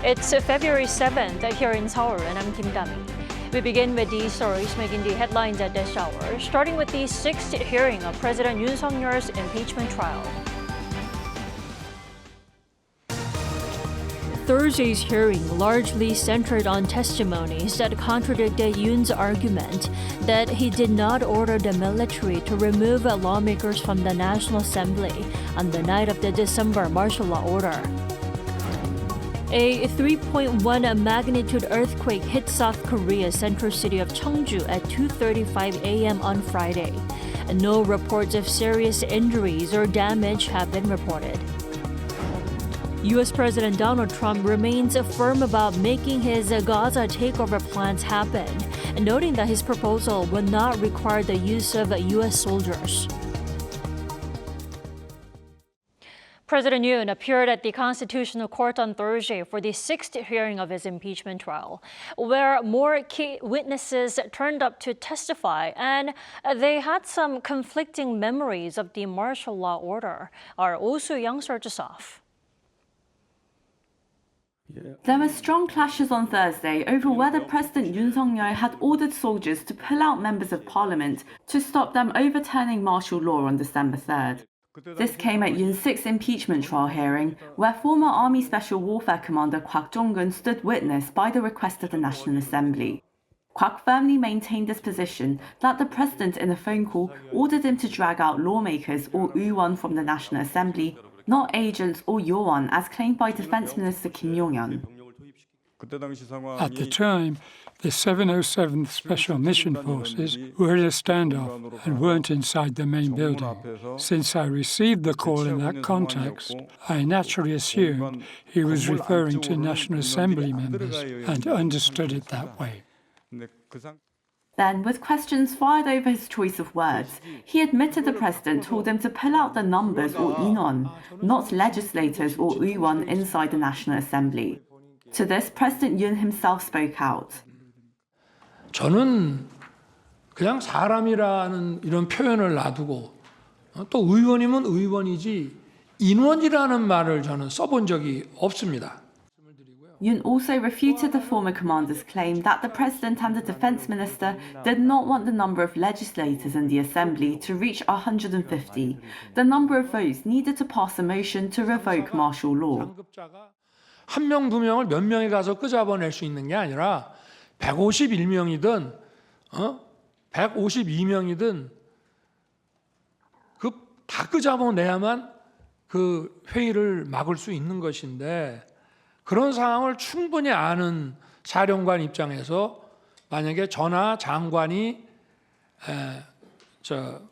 It's February 7th here in Seoul, and I'm Kim Dami. We begin with the stories making the headlines at this hour, starting with the sixth hearing of President Yoon Suk-yeol's impeachment trial. Thursday's hearing largely centered on testimonies that contradicted Yoon's argument that he did not order the military to remove lawmakers from the National Assembly on the night of the December martial law order. A 3.1 magnitude earthquake hit South Korea's central city of Chungju at 2:35 a.m. on Friday. No reports of serious injuries or damage have been reported. U.S. President Donald Trump remains firm about making his Gaza takeover plans happen, noting that his proposal would not require the use of U.S. soldiers. President Yoon appeared at the Constitutional Court on Thursday for the sixth hearing of his impeachment trial, where more key witnesses turned up to testify, and they had some conflicting memories of the martial law order. Our Oh Soo-young starts us off. There were strong clashes on Thursday over whether President Yoon Suk-yeol had ordered soldiers to pull out members of parliament to stop them overturning martial law on December 3rd. This came at Yoon's sixth impeachment trial hearing, where former Army Special Warfare Commander Kwak Jong-un stood witness by the request of the National Assembly. Kwak firmly maintained his position that the president in a phone call ordered him to drag out lawmakers or 의원 from the National Assembly, not agents or Yoon, as claimed by Defense Minister Kim Yong-yeon. At the time, the 707th Special Mission Forces were at a standoff and weren't inside the main building. Since I received the call in that context, I naturally assumed he was referring to National Assembly members and understood it that way. Then, with questions fired over his choice of words, he admitted the president told him to pull out the numbers or 인원, not legislators or 의원 inside the National Assembly. To this, President Yoon himself spoke out. 저는 그냥 사람이라는 이런 표현을 놔두고 또 의원이면 의원이지 인원이라는 말을 저는 써본 적이 없습니다. Yoon also refuted the former commander's claim that the president and the defense minister did not want the number of legislators in the assembly to reach 150, the number of votes needed to pass a motion to revoke martial law. 한 명, 두 명을 몇 명이 가서 끄잡아낼 수 있는 게 아니라 151명이든 152명이든 다 끄잡아내야만 그 회의를 막을 수 있는 것인데 그런 상황을 충분히 아는 사령관 입장에서 만약에 저나 장관이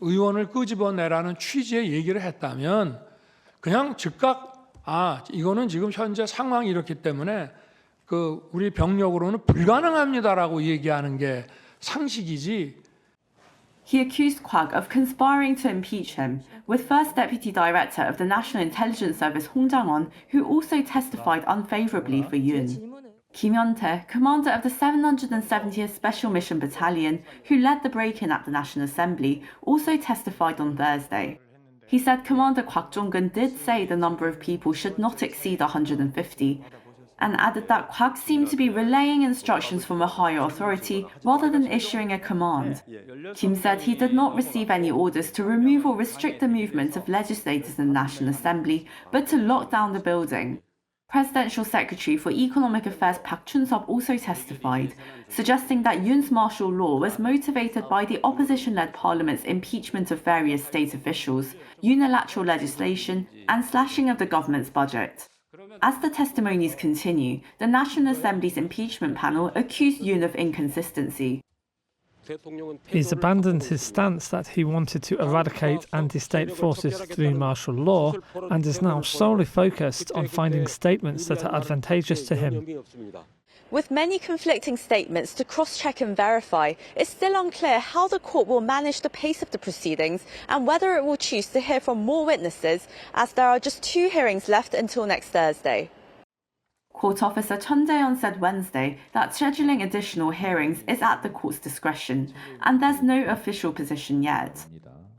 의원을 끄집어내라는 취지의 얘기를 했다면 그냥 즉각 이거는 지금 현재 상황이 이렇기 때문에 우리 병력으로는 불가능합니다라고 얘기하는 게 상식이지. He accused Kwak of conspiring to impeach him, with First Deputy Director of the National Intelligence Service Hong Jang-won, who also testified unfavorably for Yoon. Kim Hyun-tae, commander of the 770th Special Mission Battalion, who led the break-in at the National Assembly, also testified on Thursday. He said Commander Kwak Jong-un did say the number of people should not exceed 150, and added that Kwak seemed to be relaying instructions from a higher authority rather than issuing a command. Kim said he did not receive any orders to remove or restrict the movement of legislators in the National Assembly, but to lock down the building. Presidential Secretary for Economic Affairs Park Chun-seop also testified, suggesting that Yoon's martial law was motivated by the opposition-led parliament's impeachment of various state officials, unilateral legislation, and slashing of the government's budget. As the testimonies continue, the National Assembly's impeachment panel accused Yoon of inconsistency. He's abandoned his stance that he wanted to eradicate anti-state forces through martial law and is now solely focused on finding statements that are advantageous to him. With many conflicting statements to cross-check and verify, it's still unclear how the court will manage the pace of the proceedings and whether it will choose to hear from more witnesses, as there are just 2 hearings left until next Thursday. Court officer Chun Jae-yeon said Wednesday that scheduling additional hearings is at the court's discretion, and there's no official position yet.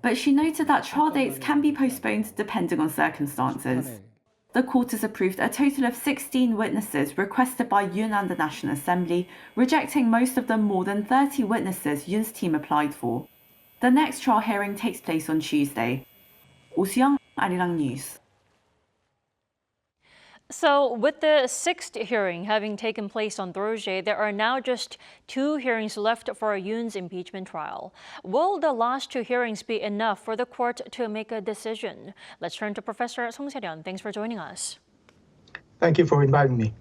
But she noted that trial dates can be postponed depending on circumstances. The court has approved a total of 16 witnesses requested by Yoon and the National Assembly, rejecting most of the more than 30 witnesses Yoon's team applied for. The next trial hearing takes place on Tuesday. 오수영, Arirang News. So, with the sixth hearing having taken place on Thursday, there are now just 2 hearings left for Yoon's impeachment trial. Will the last 2 hearings be enough for the court to make a decision? Let's turn to Professor Song Se-ryun. Thanks for joining us. Thank you for inviting me.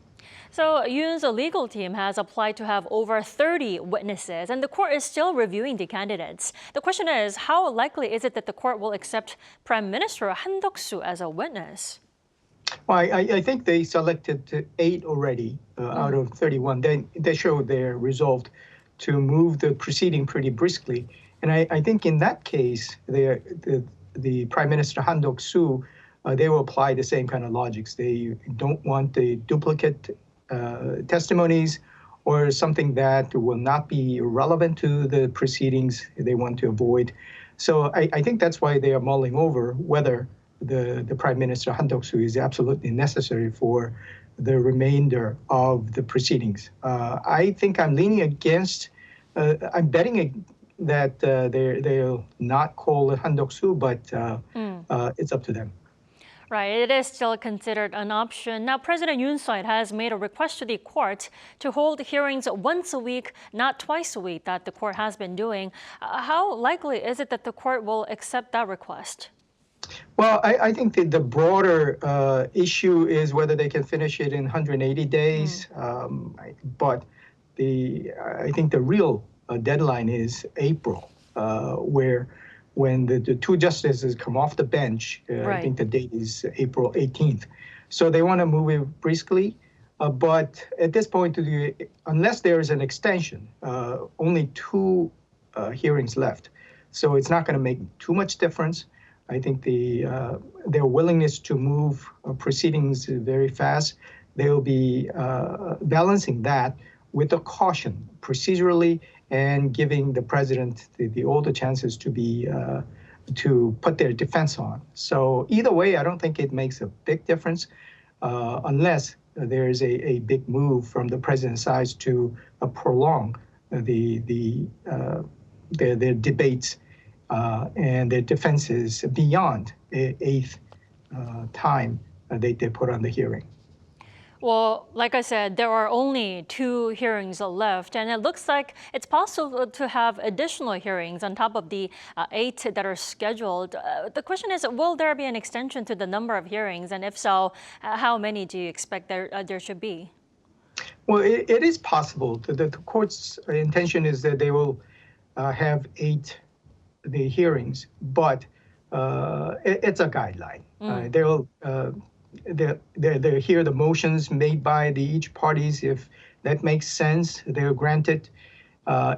So, Yoon's legal team has applied to have over 30 witnesses, and the court is still reviewing the candidates. The question is, how likely is it that the court will accept Prime Minister Han Duck-soo as a witness? Well, I think they selected 8 already out of 31. They showed they're resolved to move the proceeding pretty briskly. And I think in that case, the Prime Minister Han Duck-soo, they will apply the same kind of logics. They don't want the duplicate testimonies or something that will not be relevant to the proceedings they want to avoid. So I think that's why they are mulling over whether the Prime Minister Han Duck-soo is absolutely necessary for the remainder of the proceedings. I think I'm leaning against, I'm betting that they'll not call Han Duck-soo, but it's up to them. Right, it is still considered an option. Now, President Yoon's side has made a request to the court to hold hearings once a week, not twice a week, that the court has been doing. How likely is it that the court will accept that request? Well, I think that the broader issue is whether they can finish it in 180 days. But I think the real deadline is April, when the 2 justices come off the bench. I think the date is April 18th. So they want to move it briskly. But at this point, unless there is an extension, only 2 hearings left. So it's not going to make too much difference. I think their willingness to move proceedings very fast, they'll be balancing that with a caution procedurally and giving the president all the chances to put their defense on. So either way, I don't think it makes a big difference unless there is a big move from the president's side to prolong their debates and their defenses beyond the 8th time they put on the hearing. Well, like I said, there are only 2 hearings left, and it looks like it's possible to have additional hearings on top of the 8 that are scheduled. The question is, will there be an extension to the number of hearings? And if so, how many do you expect there should be? Well, it is possible. The court's intention is that they will have 8 the hearings, but it's a guideline. They'll hear the motions made by each parties. If that makes sense, they'll grant it.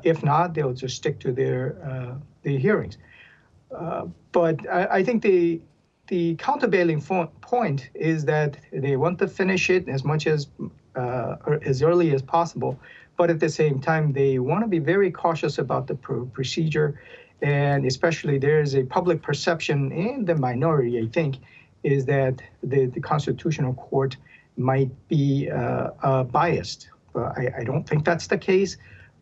If not, they'll just stick to the hearings. But I think the countervailing point is that they want to finish it as early as possible, but at the same time, they want to be very cautious about the procedure. And especially there is a public perception in the minority, I think, is that the Constitutional Court might be biased. I don't think that's the case,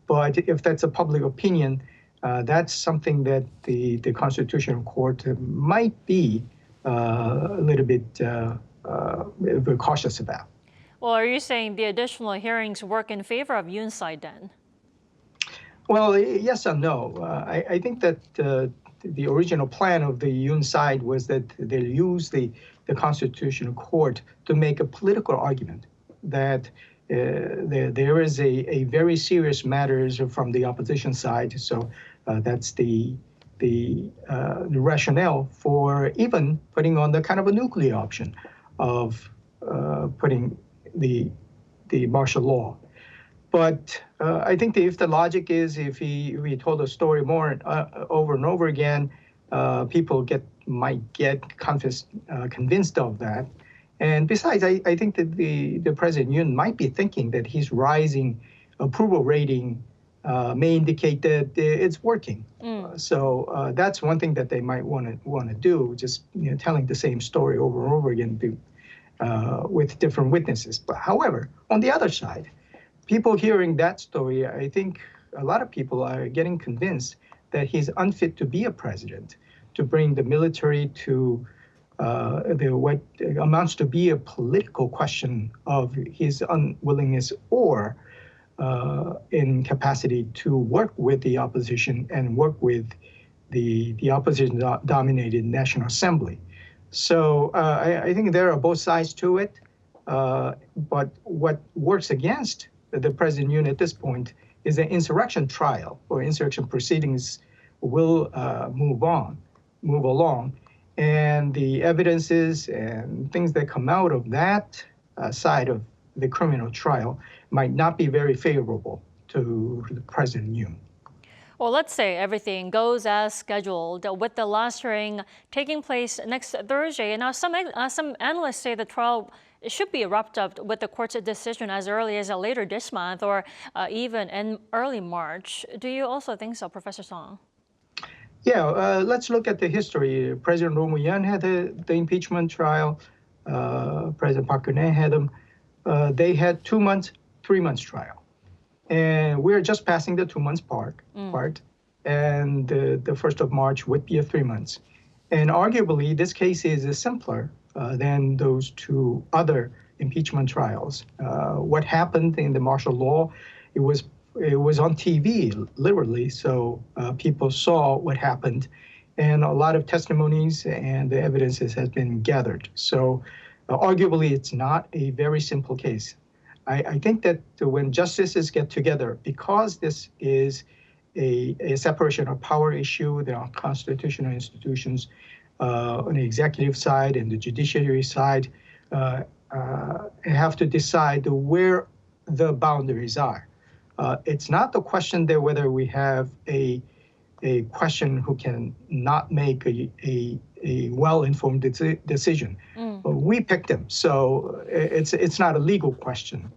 but if that's a public opinion, that's something that the Constitutional Court might be a little bit cautious about. Well, are you saying the additional hearings work in favor of Yoon's side then? Well, yes and no. I think that the original plan of the Yoon side was that they'll use the Constitutional Court to make a political argument that there is a very serious matters from the opposition side. So that's the rationale for even putting on the kind of a nuclear option of putting the martial law. But I think if the logic is, if we told a story more over and over again, people might get convinced of that. And besides, I think that the President Yoon might be thinking that his rising approval rating may indicate that it's working. So that's one thing that they might want to do, just telling the same story over and over again with different witnesses. But however, on the other side, people hearing that story, I think a lot of people are getting convinced that he's unfit to be a president, to bring the military to what amounts to be a political question of his unwillingness or incapacity to work with the opposition and work with the opposition-dominated National Assembly. So I think there are both sides to it, but what works against the President Yoon at this point is the insurrection trial or insurrection proceedings will move along. And the evidences and things that come out of that side of the criminal trial might not be very favorable to President Yoon. Well, let's say everything goes as scheduled with the last hearing taking place next Thursday. Now, some analysts say the trial should be wrapped up with the court's decision as early as later this month or even in early March. Do you also think so, Professor Song? Yeah, let's look at the history. President Roh Moo-hyun had the impeachment trial. President Park Geun-hye had them. They had 2 months, 3 months trial. And we're just passing the 2 months part. And the 1st of March would be a 3 months. And arguably, this case is simpler than those 2 other impeachment trials. What happened in the martial law, it was on TV, literally, so people saw what happened, and a lot of testimonies and the evidences has been gathered. So arguably, it's not a very simple case. I think that when justices get together, because this is a separation of power issue, there are constitutional institutions on the executive side and the judiciary side have to decide where the boundaries are. It's not the question there whether we have a question who can not make a well-informed decision. We picked him, so it's not a legal question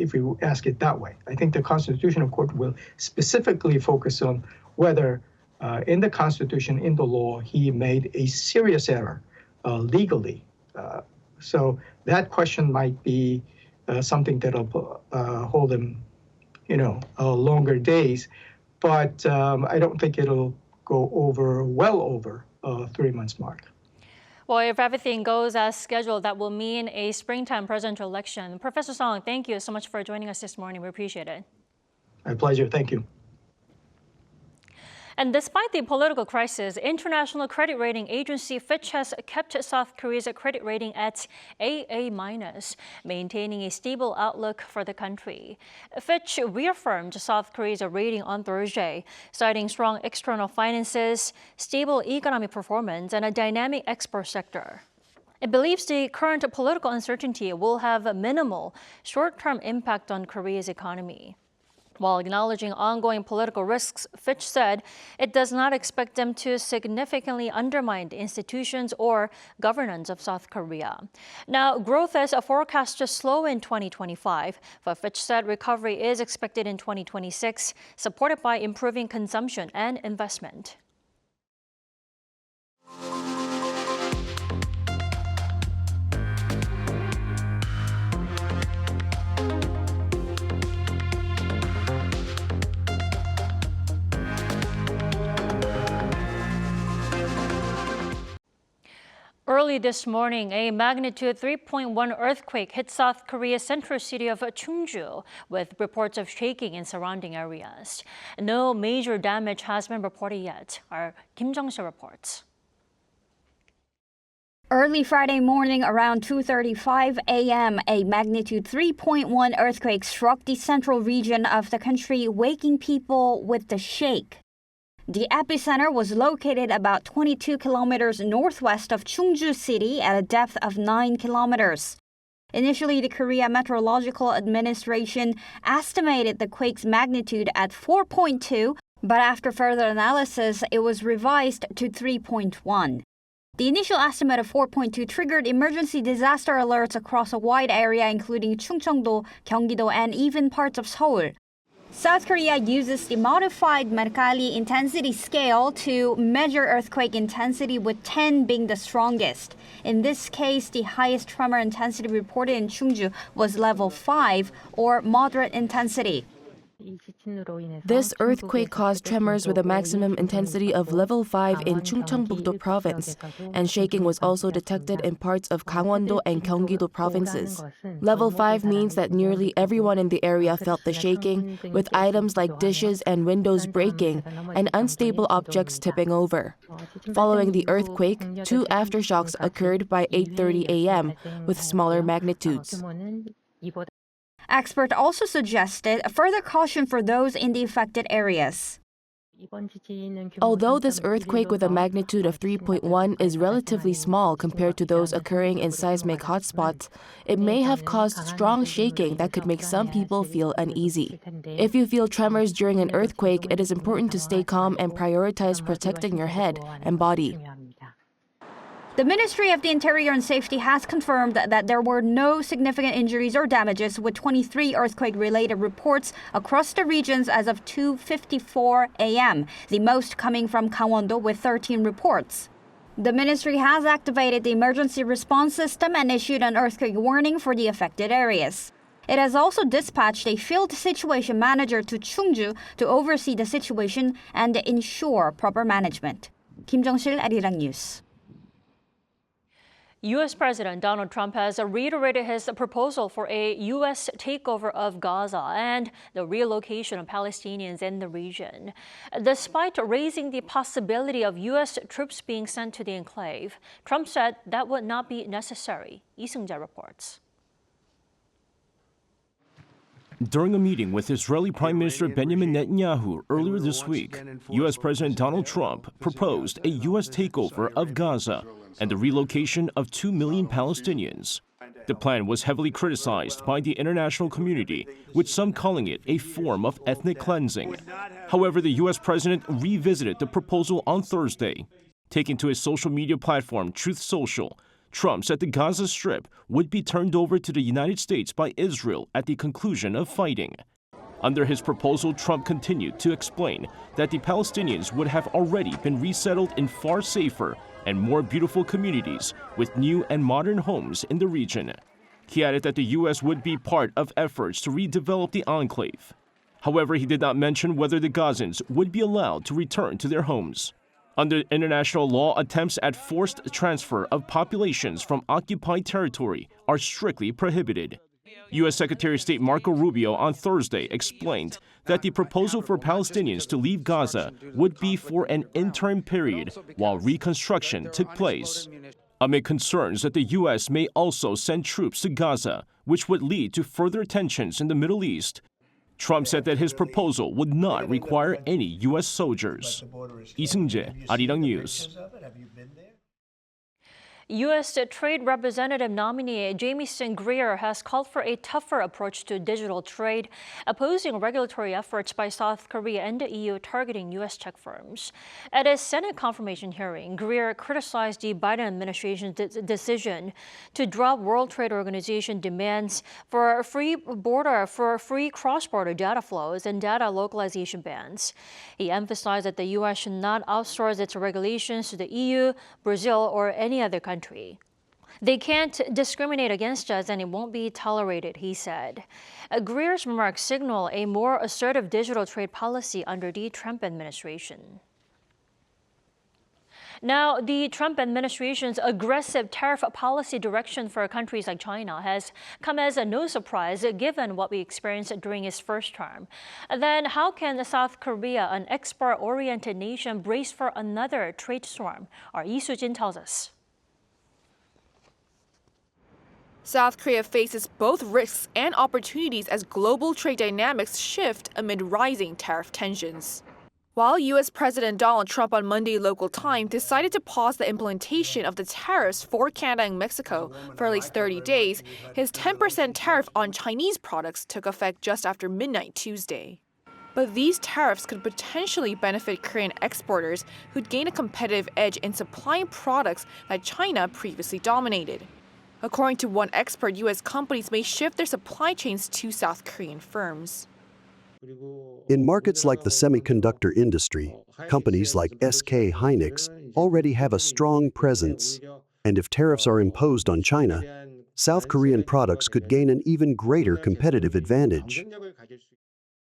if we ask it that way. I think the Constitutional Court will specifically focus on whether in the Constitution, in the law, he made a serious error legally. So that question might be something that'll hold him longer days, but I don't think it'll go well over 3 months mark. Well, if everything goes as scheduled, that will mean a springtime presidential election. Professor Song, thank you so much for joining us this morning. We appreciate it. My pleasure. Thank you. And despite the political crisis, international credit rating agency Fitch has kept South Korea's credit rating at AA-, maintaining a stable outlook for the country. Fitch reaffirmed South Korea's rating on Thursday, citing strong external finances, stable economic performance, and a dynamic export sector. It believes the current political uncertainty will have a minimal short-term impact on Korea's economy. While acknowledging ongoing political risks, Fitch said it does not expect them to significantly undermine the institutions or governance of South Korea. Now, growth is forecast to slow in 2025, but Fitch said recovery is expected in 2026, supported by improving consumption and investment. Early this morning, a magnitude 3.1 earthquake hit South Korea's central city of Chungju, with reports of shaking in surrounding areas. No major damage has been reported yet. Our Kim Jung-seo reports. Early Friday morning around 2:35 a.m., a magnitude 3.1 earthquake struck the central region of the country, waking people with the shake. The epicenter was located about 22 kilometers northwest of Chungju City at a depth of 9 kilometers. Initially, the Korea Meteorological Administration estimated the quake's magnitude at 4.2, but after further analysis, it was revised to 3.1. The initial estimate of 4.2 triggered emergency disaster alerts across a wide area, including Chungcheongdo, Gyeonggi-do, and even parts of Seoul. South Korea uses the modified Mercalli intensity scale to measure earthquake intensity, with 10 being the strongest. In this case, the highest tremor intensity reported in Chungju was level 5, or moderate intensity. This earthquake caused tremors with a maximum intensity of level 5 in Chungcheongbuk-do province, and shaking was also detected in parts of Gangwon-do and Gyeonggi-do provinces. Level 5 means that nearly everyone in the area felt the shaking, with items like dishes and windows breaking and unstable objects tipping over. Following the earthquake, 2 aftershocks occurred by 8:30 a.m. with smaller magnitudes. Experts also suggested further caution for those in the affected areas. Although this earthquake with a magnitude of 3.1 is relatively small compared to those occurring in seismic hotspots, it may have caused strong shaking that could make some people feel uneasy. If you feel tremors during an earthquake, it is important to stay calm and prioritize protecting your head and body. The Ministry of the Interior and Safety has confirmed that there were no significant injuries or damages, with 23 earthquake-related reports across the regions as of 2:54 a.m., the most coming from Gangwon-do with 13 reports. The ministry has activated the emergency response system and issued an earthquake warning for the affected areas. It has also dispatched a field situation manager to Chungju to oversee the situation and ensure proper management. Kim Jong-sil, Arirang News. U.S. President Donald Trump has reiterated his proposal for a U.S. takeover of Gaza and the relocation of Palestinians in the region. Despite raising the possibility of U.S. troops being sent to the enclave, Trump said that would not be necessary. Lee Seung-jae reports. During a meeting with Israeli Prime Minister Benjamin Netanyahu earlier this week, U.S. President Donald Trump proposed a U.S. takeover of Gaza and the relocation of 2 million Palestinians. The plan was heavily criticized by the international community, with some calling it a form of ethnic cleansing. However, the U.S. president revisited the proposal on Thursday. Taking to his social media platform, Truth Social, Trump said the Gaza Strip would be turned over to the United States by Israel at the conclusion of fighting. Under his proposal, Trump continued to explain that the Palestinians would have already been resettled in far safer and more beautiful communities with new and modern homes in the region. He added that the U.S. would be part of efforts to redevelop the enclave. However, he did not mention whether the Gazans would be allowed to return to their homes. Under international law, attempts at forced transfer of populations from occupied territory are strictly prohibited. U.S. Secretary of State Marco Rubio on Thursday explained that the proposal for Palestinians to leave Gaza would be for an interim period while reconstruction took place. Amid concerns that the U.S. may also send troops to Gaza, which would lead to further tensions in the Middle East, Trump said that his proposal would not require any U.S. soldiers. Lee Seung-jae, Arirang News. U.S. Trade Representative nominee Jamieson Greer has called for a tougher approach to digital trade, opposing regulatory efforts by South Korea and the EU targeting U.S. tech firms. At a Senate confirmation hearing, Greer criticized the Biden administration's decision to drop World Trade Organization demands for free cross-border data flows and data localization bans. He emphasized that the U.S. should not outsource its regulations to the EU, Brazil, or any other country. They can't discriminate against us and it won't be tolerated, he said. Greer's remarks signal a more assertive digital trade policy under the Trump administration. Now, the Trump administration's aggressive tariff policy direction for countries like China has come as no surprise given what we experienced during his first term. Then how can South Korea, an export-oriented nation, brace for another trade storm? Our Lee Soo-jin tells us. South Korea faces both risks and opportunities as global trade dynamics shift amid rising tariff tensions. While U.S. President Donald Trump on Monday local time decided to pause the implementation of the tariffs for Canada and Mexico for at least 30 days, his 10% tariff on Chinese products took effect just after midnight Tuesday. But these tariffs could potentially benefit Korean exporters who'd gain a competitive edge in supplying products that China previously dominated. According to one expert, U.S. companies may shift their supply chains to South Korean firms. In markets like the semiconductor industry, companies like SK Hynix already have a strong presence. And if tariffs are imposed on China, South Korean products could gain an even greater competitive advantage.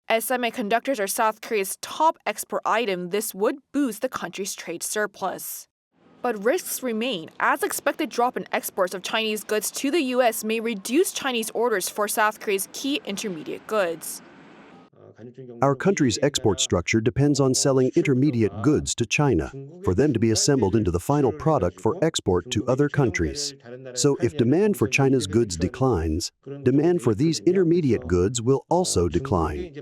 As semiconductors are South Korea's top export item, this would boost the country's trade surplus. But risks remain, as expected drop in exports of Chinese goods to the U.S. may reduce Chinese orders for South Korea's key intermediate goods. Our country's export structure depends on selling intermediate goods to China, for them to be assembled into the final product for export to other countries. So if demand for China's goods declines, demand for these intermediate goods will also decline.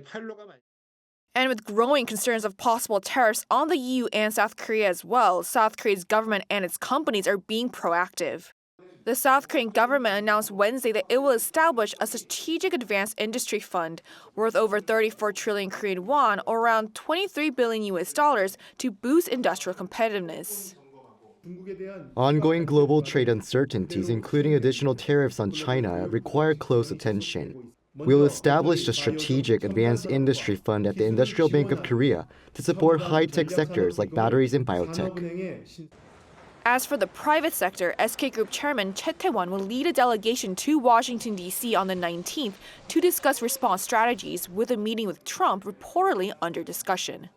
And with growing concerns of possible tariffs on the EU and South Korea as well, South Korea's government and its companies are being proactive. The South Korean government announced Wednesday that it will establish a strategic advanced industry fund worth over 34 trillion Korean won, or around $23 billion to boost industrial competitiveness. Ongoing global trade uncertainties, including additional tariffs on China, require close attention. We will establish a strategic advanced industry fund at the Industrial Bank of Korea to support high-tech sectors like batteries and biotech. As for the private sector, SK Group Chairman Choi Tae-won will lead a delegation to Washington, D.C. on the 19th to discuss response strategies, with a meeting with Trump reportedly under discussion.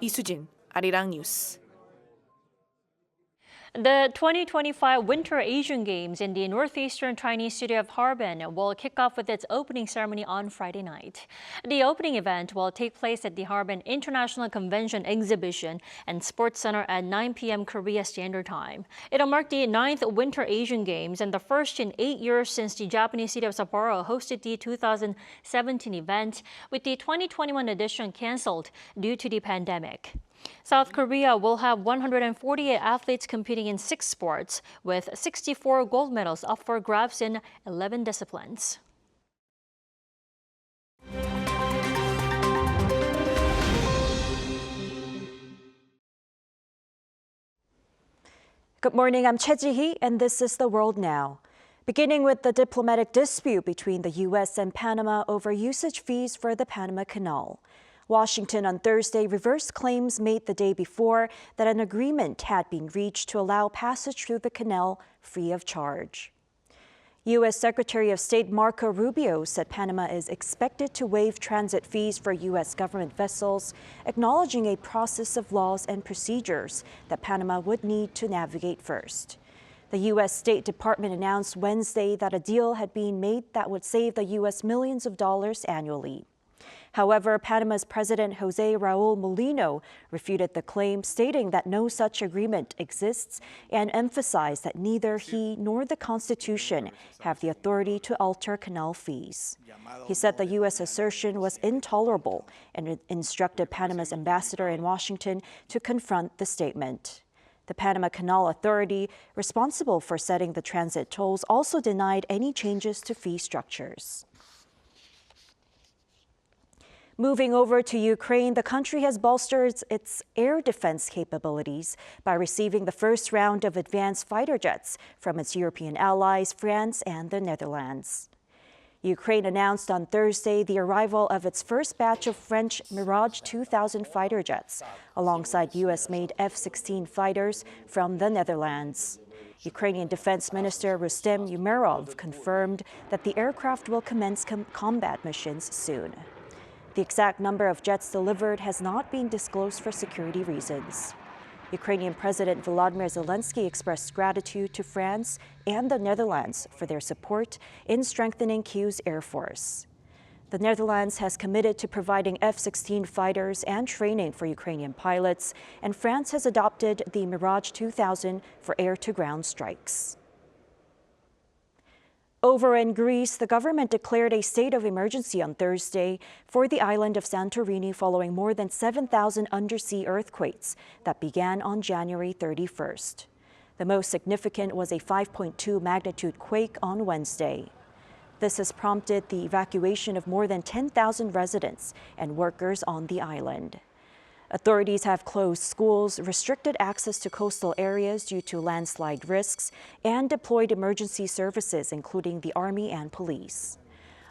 Lee Soo-jin, Arirang News. The 2025 Winter Asian Games in the northeastern Chinese city of Harbin will kick off with its opening ceremony on Friday night. The opening event will take place at the Harbin International Convention Exhibition and Sports Center at 9 p.m. Korea Standard Time. It'll mark the 9th Winter Asian Games and the first in 8 years since the Japanese city of Sapporo hosted the 2017 event, with the 2021 edition canceled due to the pandemic. South Korea will have 148 athletes competing in 6 sports, with 64 gold medals up for grabs in 11 disciplines. Good morning, I'm Choi Ji-hee, and this is The World Now. Beginning with the diplomatic dispute between the U.S. and Panama over usage fees for the Panama Canal. Washington on Thursday reversed claims made the day before that an agreement had been reached to allow passage through the canal free of charge. U.S. Secretary of State Marco Rubio said Panama is expected to waive transit fees for U.S. government vessels, acknowledging a process of laws and procedures that Panama would need to navigate first. The U.S. State Department announced Wednesday that a deal had been made that would save the U.S. millions of dollars annually. However, Panama's President Jose Raul Mulino refuted the claim, stating that no such agreement exists and emphasized that neither he nor the Constitution have the authority to alter canal fees. He said the U.S. assertion was intolerable and instructed Panama's ambassador in Washington to confront the statement. The Panama Canal Authority, responsible for setting the transit tolls, also denied any changes to fee structures. Moving over to Ukraine, the country has bolstered its air defense capabilities by receiving the first round of advanced fighter jets from its European allies, France and the Netherlands. Ukraine announced on Thursday the arrival of its first batch of French Mirage 2000 fighter jets, alongside U.S.-made F-16 fighters from the Netherlands. Ukrainian Defense Minister Rustem Umerov confirmed that the aircraft will commence combat missions soon. The exact number of jets delivered has not been disclosed for security reasons. Ukrainian President Volodymyr Zelensky expressed gratitude to France and the Netherlands for their support in strengthening Kyiv's air force. The Netherlands has committed to providing F-16 fighters and training for Ukrainian pilots, and France has adopted the Mirage 2000 for air-to-ground strikes. Over in Greece, the government declared a state of emergency on Thursday for the island of Santorini following more than 7,000 undersea earthquakes that began on January 31st. The most significant was a 5.2 magnitude quake on Wednesday. This has prompted the evacuation of more than 10,000 residents and workers on the island. Authorities have closed schools, restricted access to coastal areas due to landslide risks, and deployed emergency services, including the Army and police.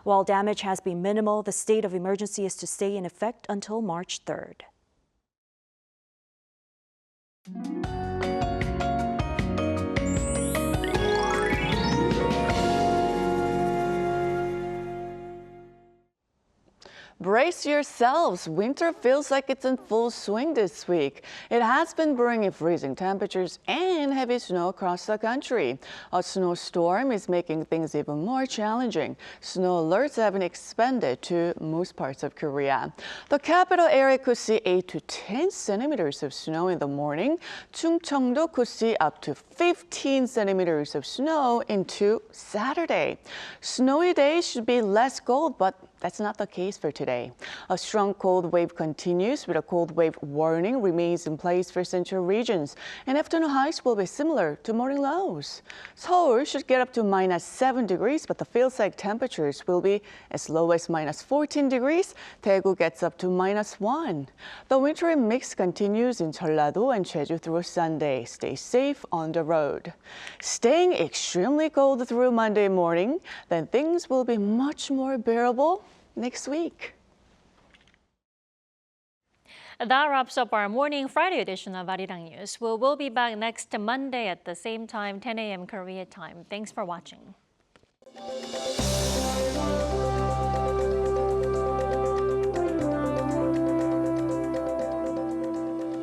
While damage has been minimal, the state of emergency is to stay in effect until March 3rd. Brace yourselves. Winter feels like it's in full swing this week. It has been bringing freezing temperatures and heavy snow across the country. A snowstorm is making things even more challenging. Snow alerts have been expanded to most parts of Korea. The capital area could see 8 to 10 centimeters of snow in the morning. Chungju could see up to 15 centimeters of snow into Saturday. Snowy days should be less cold, but that's not the case for today. A strong cold wave continues with a cold wave warning remains in place for central regions, and afternoon highs will be similar to morning lows. Seoul should get up to -7 degrees, but the feels-like temperatures will be as low as -14 degrees. Daegu gets up to -1. The wintry mix continues in Jeollado and Jeju through Sunday. Stay safe on the road. Staying extremely cold through Monday morning, then things will be much more bearable next week. That wraps up our morning Friday edition of Arirang News. We'll be back next Monday at the same time, 10 a.m. Korea time. Thanks for watching.